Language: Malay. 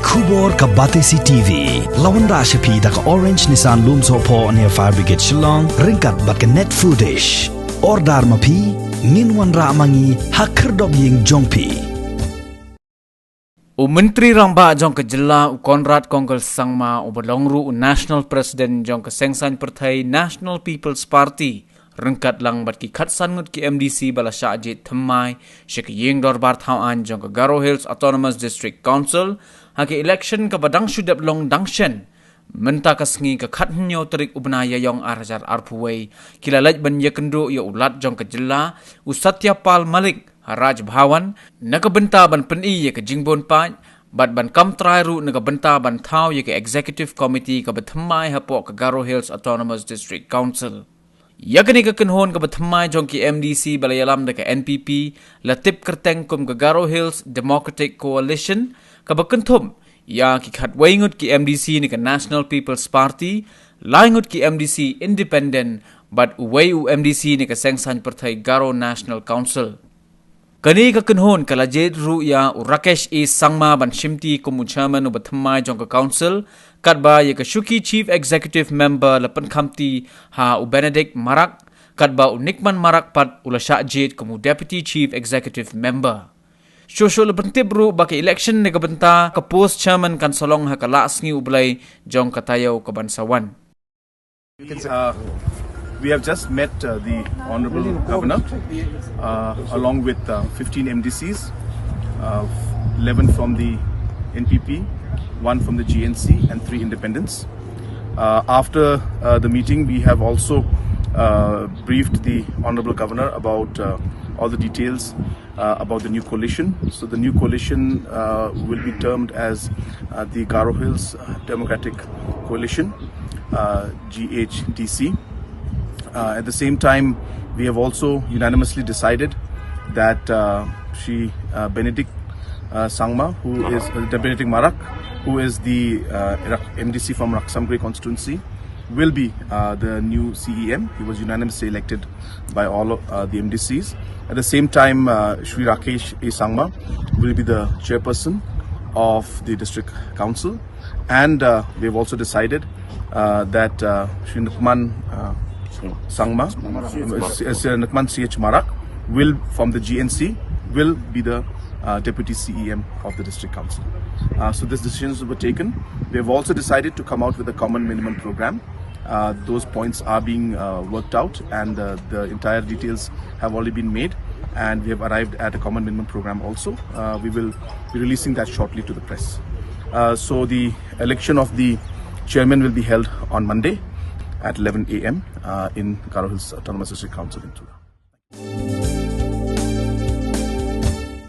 Kubor ka Batesi TV. Lawan Rashapi da ka Orange Nissan Looms Hopo near Fire Brigade Shillong. Ringkat bat ka net footage. Ordar mapi. Minwan ra mangi hakerdog ying jongpi. Menteri Ramba jong ke jela Konrad Kongkel Sangma ubalongru National President jong ke Sengsan Partai National People's Party rengkat lang bat ki khatsan ngut ki MDC bala syajit thamai syek yeng dorbar thawan jong ke Garo Hills Autonomous District Council haki election ke badang syudap long dangshen menta kasngi ke khathnyo terik ubnaya yong arjar arpuwei kilalaj ban yakendo ya ulat jong ke jela Usatyapal Malik Raj Bhawan nakabenta ban peni ye ke jingbon pa bat ban kam trai ru nakabenta ban thau ye ke executive committee ka bathmai hapo ka Garo Hills Autonomous District Council yakani ka kanhon ka bathmai jong ki MDC balayalam da ka NPP latip kerteng kum ka Garo Hills Democratic Coalition ka bakenthum ya ki khatwaingut ki MDC ni ka National People's Party laingut ki MDC Independent but uway MDC ni ka Sengsan Partai Garo National Council. Kani ka kanhon kalajed ru ya Rakesh E Sangma ban shimti kumu chairman u bathmai jong ka council katba ye ka shuki chief executive member lapan khamti ha u Benedict Marak katba u Nikman Marak pat ulasha jed kumu deputy chief executive member. Social bentib ru baka election ne ka benta ka post chairman kan solong ha kala asngi ublay jong katayaw ka bansawan. We have just met the Honorable Governor along with 15 MDCs, 11 from the NPP, 1 from the GNC and 3 independents. After the meeting, we have also briefed the Honorable Governor about all the details about the new coalition. So the new coalition will be termed as the Garo Hills Democratic Coalition, GHDC. At the same time, we have also unanimously decided that Benedict Sangma, who is Benedict Marak, who is the MDC from Raksamgre constituency, will be the new CEM. He was unanimously elected by all of the MDCs. At the same time, Shri Rakesh E Sangma will be the chairperson of the district council, and we have also decided that Shri Nikman Sangma, Nikman CH Marak will, from the GNC, will be the deputy CEM of the district council. So these decisions were taken. We have also decided to come out with a common minimum program. Those points are being worked out, and the entire details have already been made, and we have arrived at a common minimum program also. We will be releasing that shortly to the press. So the election of the chairman will be held on Monday at 11 a.m. in Garo Hills Autonomous District Council in Tura.